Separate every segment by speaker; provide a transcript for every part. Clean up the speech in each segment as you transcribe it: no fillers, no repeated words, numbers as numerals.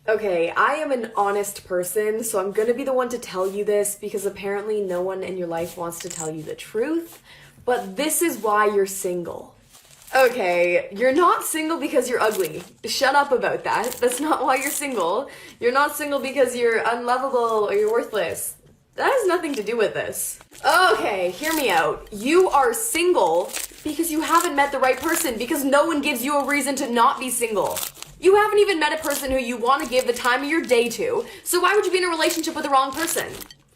Speaker 1: Okay, I am an honest person, so I'm gonna be the one to tell you this because apparently no one in your life wants to tell you the truth, but this is why you're single. Okay, you're not single because you're ugly. Shut up about that. That's not why you're single. You're not single because you're unlovable or you're worthless. That has nothing to do with this. Okay, hear me out. You are single because you haven't met the right person, because no one gives you a reason to not be single. You haven't even met a person who you want to give the time of your day to, so why would you be in a relationship with the wrong person?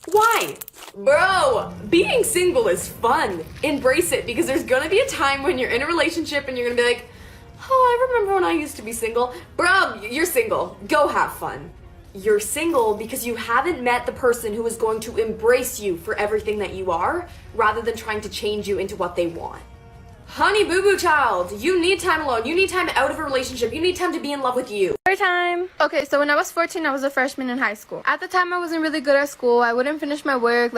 Speaker 1: Why? Bro, being single is fun. Embrace it, because there's gonna be a time when you're in a relationship and you're gonna be like, oh, I remember when I used to be single. Bro, you're single. Go have fun. You're single because you haven't met the person who is going to embrace you for everything that you are, rather than trying to change you into what they want. Honey boo boo child, you need time alone. You need time out of a relationship. You need time to be in love with you.
Speaker 2: Storytime. Okay, so when I was 14, I was a freshman in high school. At the time, I wasn't really good at school. I wouldn't finish my work.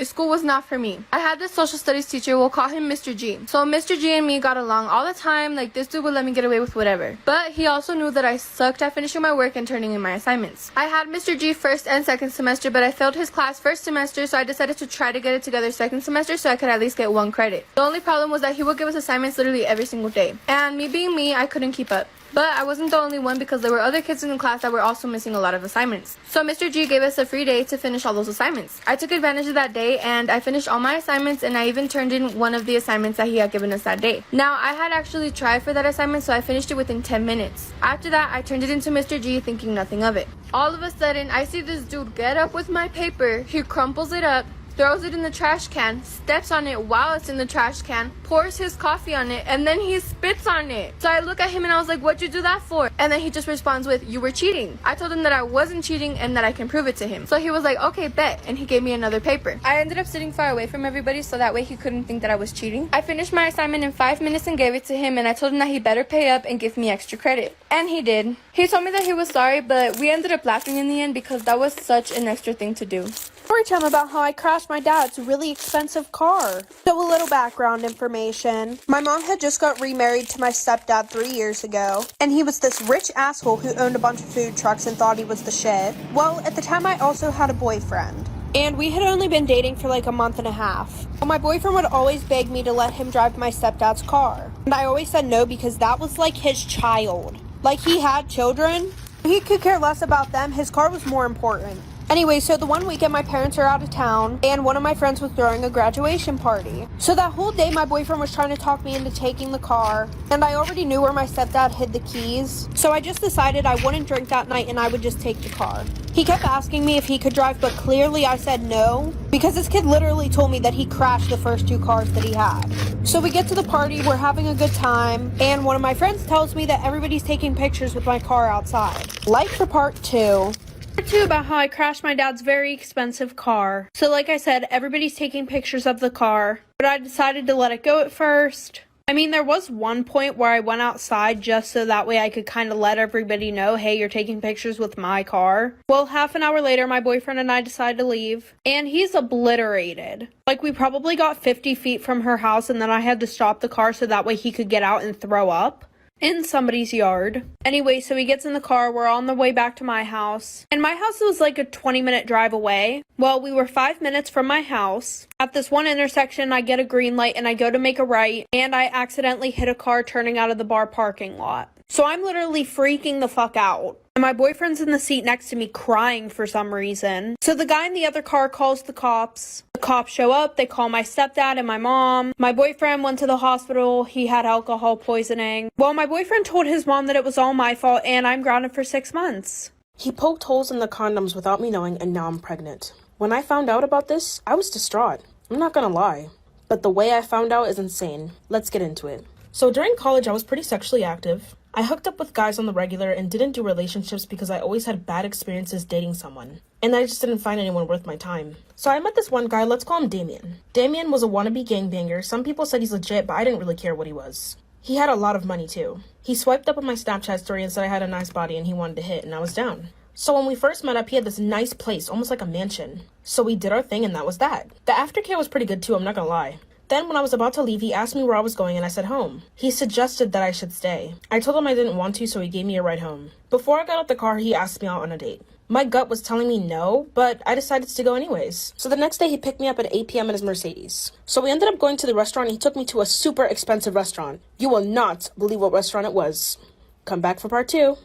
Speaker 2: School was not for me. I had this social studies teacher. We'll call him Mr. G. So Mr. G and me got along all the time. This dude would let me get away with whatever. But he also knew that I sucked at finishing my work and turning in my assignments. I had Mr. G first and second semester, but I failed his class first semester, so I decided to try to get it together second semester so I could at least get 1 credit. The only problem was that he would give us assignments literally every single day. And me being me, I couldn't keep up. But I wasn't the only one, because there were other kids in the class that were also missing a lot of assignments. So Mr. G gave us a free day to finish all those assignments. I took advantage of that day and I finished all my assignments, and I even turned in one of the assignments that he had given us that day. Now, I had actually tried for that assignment, so I finished it within 10 minutes. After that, I turned it into Mr. G thinking nothing of it. All of a sudden, I see this dude get up with my paper. He crumples it up, throws it in the trash can, steps on it while it's in the trash can, pours his coffee on it, and then he spits on it. So I look at him and I was like, what'd you do that for? And then he just responds with, you were cheating. I told him that I wasn't cheating and that I can prove it to him. So he was like, okay, bet. And he gave me another paper. I ended up sitting far away from everybody so that way he couldn't think that I was cheating. I finished my assignment in 5 minutes and gave it to him, and I told him that he better pay up and give me extra credit. And he did. He told me that he was sorry, but we ended up laughing in the end because that was such an extra thing to do.
Speaker 3: Storytime about how I crashed my dad's really expensive car. So a little background information. My mom had just got remarried to my stepdad 3 years ago, and he was this rich asshole who owned a bunch of food trucks and thought he was the shit. Well, at the time I also had a boyfriend, and we had only been dating for a month and a half. Well, my boyfriend would always beg me to let him drive my stepdad's car, and I always said no because that was his child. He had children. He could care less about them. His car was more important. Anyway, so the one weekend my parents are out of town, and one of my friends was throwing a graduation party. So that whole day my boyfriend was trying to talk me into taking the car, and I already knew where my stepdad hid the keys. So I just decided I wouldn't drink that night and I would just take the car. He kept asking me if he could drive, but clearly I said no, because this kid literally told me that he crashed the first 2 cars that he had. So we get to the party, we're having a good time, and one of my friends tells me that everybody's taking pictures with my car outside. Like for part 2. Part 2 about how I crashed my dad's very expensive car. So like I said, everybody's taking pictures of the car, but I decided to let it go at first. I mean, there was one point where I went outside just so that way I could kind of let everybody know, hey, you're taking pictures with my car. Well, half an hour later, my boyfriend and I decided to leave, and he's obliterated. We probably got 50 feet from her house, and then I had to stop the car so that way he could get out and throw up in somebody's yard. Anyway, so he gets in the car, we're on the way back to my house. And my house was a 20-minute drive away. Well, we were 5 minutes from my house. At this one intersection, I get a green light and I go to make a right, and I accidentally hit a car turning out of the bar parking lot. So I'm literally freaking the fuck out. And my boyfriend's in the seat next to me crying for some reason. So the guy in the other car calls the cops. The cops show up, they call my stepdad and my mom. My boyfriend went to the hospital, he had alcohol poisoning. Well, my boyfriend told his mom that it was all my fault and I'm grounded for 6 months.
Speaker 4: He poked holes in the condoms without me knowing, and now I'm pregnant. When I found out about this, I was distraught. I'm not gonna lie. But the way I found out is insane. Let's get into it. So during college, I was pretty sexually active. I hooked up with guys on the regular and didn't do relationships because I always had bad experiences dating someone. And I just didn't find anyone worth my time. So I met this one guy, let's call him Damien. Damien was a wannabe gangbanger. Some people said he's legit, but I didn't really care what he was. He had a lot of money too. He swiped up on my Snapchat story and said I had a nice body and he wanted to hit, and I was down. So when we first met up, he had this nice place, almost like a mansion. So we did our thing and that was that. The aftercare was pretty good too, I'm not gonna lie. Then when I was about to leave, he asked me where I was going and I said home. He suggested that I should stay. I told him I didn't want to, so he gave me a ride home. Before I got out the car, he asked me out on a date. My gut was telling me no, but I decided to go anyways. So the next day he picked me up at 8 p.m. in his Mercedes. So we ended up going to the restaurant and he took me to a super expensive restaurant. You will not believe what restaurant it was. Come back for part 2.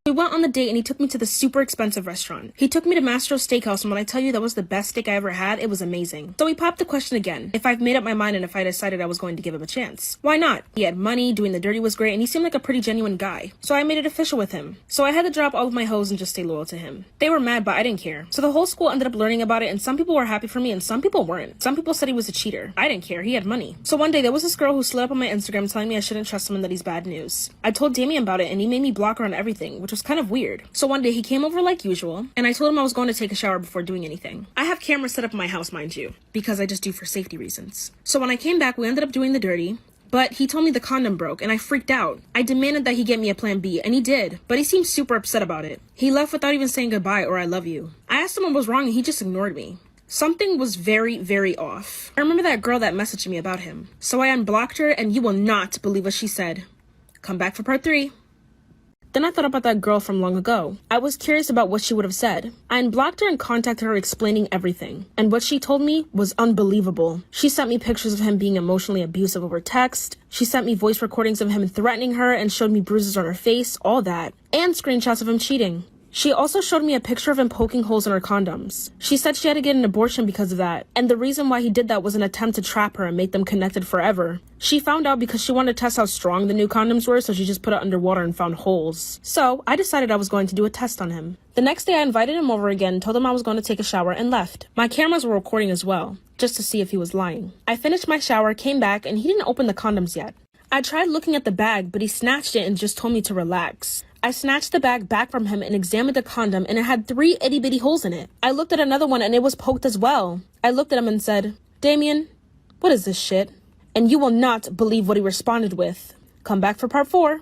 Speaker 4: We went on the date and he took me to the super expensive restaurant. He took me to Mastro's Steakhouse, and when I tell you that was the best steak I ever had, it was amazing. So we popped the question again, if I've made up my mind and if I decided I was going to give him a chance. Why not? He had money, doing the dirty was great, and he seemed like a pretty genuine guy. So I made it official with him. So I had to drop all of my hoes and just stay loyal to him. They were mad, but I didn't care. So the whole school ended up learning about it, and some people were happy for me and some people weren't. Some people said he was a cheater. I didn't care, he had money. So one day there was this girl who slid up on my Instagram telling me I shouldn't trust him and that he's bad news. I told Damien about it and he made me block her on everything, which was kind of weird. So one day he came over like usual, and I told him I was going to take a shower before doing anything. I have cameras set up in my house, mind you, because I just do for safety reasons. So when I came back, we ended up doing the dirty, but he told me the condom broke, and I freaked out. I demanded that he get me a plan B, and he did, but he seemed super upset about it. He left without even saying goodbye or I love you. I asked him what was wrong, and he just ignored me. Something was very, very off. I remember that girl that messaged me about him. So I unblocked her, and you will not believe what she said. Come back for part 3. Then I thought about that girl from long ago. I was curious about what she would have said. I unblocked her and contacted her explaining everything. And what she told me was unbelievable. She sent me pictures of him being emotionally abusive over text. She sent me voice recordings of him threatening her and showed me bruises on her face, all that. And screenshots of him cheating. She also showed me a picture of him poking holes in her condoms. She said she had to get an abortion because of that, and the reason why he did that was an attempt to trap her and make them connected forever. She found out because she wanted to test how strong the new condoms were, so she just put it underwater and found holes. So, I decided I was going to do a test on him. The next day I invited him over again, told him I was going to take a shower, and left. My cameras were recording as well, just to see if he was lying. I finished my shower, came back, and he didn't open the condoms yet. I tried looking at the bag, but he snatched it and just told me to relax. I snatched the bag back from him and examined the condom, and it had 3 itty-bitty holes in it. I looked at another one and it was poked as well. I looked at him and said, Damien, what is this shit? And you will not believe what he responded with. Come back for part 4.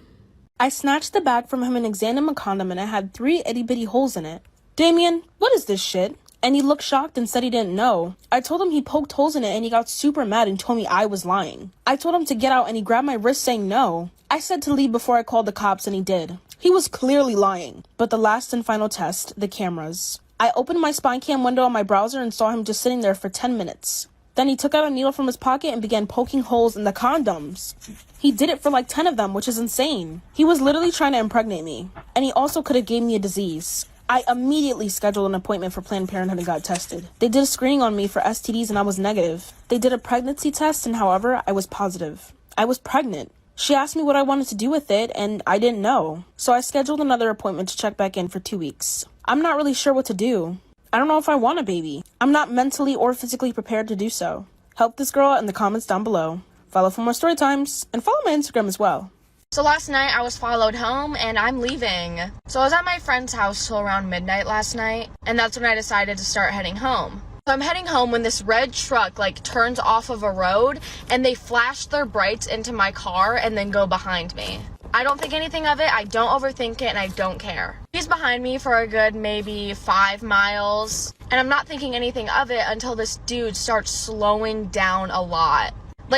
Speaker 4: I snatched the bag from him and examined the condom, and it had 3 itty-bitty holes in it. Damien, what is this shit? And he looked shocked and said he didn't know. I told him he poked holes in it and he got super mad and told me I was lying. I told him to get out and he grabbed my wrist saying no. I said to leave before I called the cops and he did. He was clearly lying. But the last and final test, the cameras. I opened my spy cam window on my browser and saw him just sitting there for 10 minutes. Then he took out a needle from his pocket and began poking holes in the condoms. He did it for like 10 of them, which is insane. He was literally trying to impregnate me. And he also could have gave me a disease. I immediately scheduled an appointment for Planned Parenthood and got tested. They did a screening on me for STDs and I was negative. They did a pregnancy test and however, I was positive. I was pregnant. She asked me what I wanted to do with it and I didn't know. So I scheduled another appointment to check back in for 2 weeks. I'm not really sure what to do. I don't know if I want a baby. I'm not mentally or physically prepared to do so. Help this girl in the comments down below. Follow for more story times and follow my Instagram as well.
Speaker 2: So last night I was followed home and I'm leaving. So I was at my friend's house till around midnight last night, and that's when I decided to start heading home. So I'm heading home when this red truck turns off of a road and they flash their brights into my car and then go behind me. I don't think anything of it, I don't overthink it, and I don't care. He's behind me for a good maybe 5 miles, and I'm not thinking anything of it until this dude starts slowing down a lot.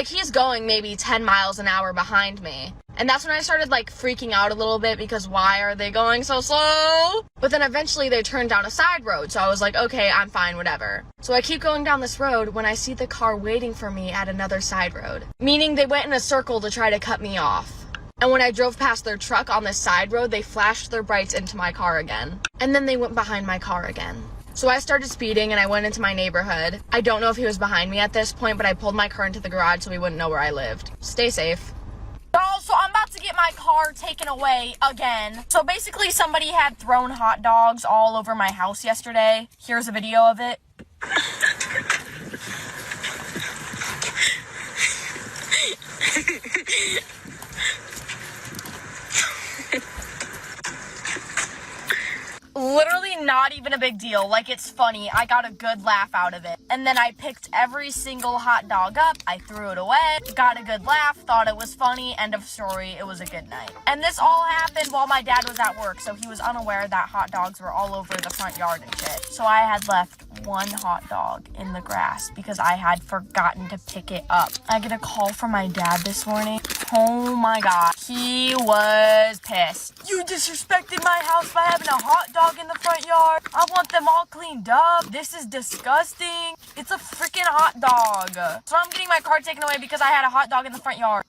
Speaker 2: He's going maybe 10 miles an hour behind me. And that's when I started freaking out a little bit because why are they going so slow? But then eventually they turned down a side road, so I was like, okay, I'm fine, whatever. So I keep going down this road when I see the car waiting for me at another side road. Meaning they went in a circle to try to cut me off. And when I drove past their truck on this side road, they flashed their brights into my car again. And then they went behind my car again. So I started speeding and I went into my neighborhood. I don't know if he was behind me at this point, but I pulled my car into the garage so he wouldn't know where I lived. Stay safe.
Speaker 5: Y'all, so I'm about to get my car taken away again. So basically somebody had thrown hot dogs all over my house yesterday. Here's a video of it. literally not even a big deal. Like, it's funny. I got a good laugh out of it. And then I picked every single hot dog up. I threw it away. Got a good laugh. Thought it was funny. End of story. It was a good night. And this all happened while my dad was at work, so he was unaware that hot dogs were all over the front yard and shit. So I had left one hot dog in the grass because I had forgotten to pick it up. I get a call from my dad this morning. Oh my god. He was pissed. You disrespected my house by having a hot dog in the front yard. I want them all cleaned up. This is disgusting. It's a freaking hot dog. So I'm getting my car taken away because I had a hot dog in the front yard.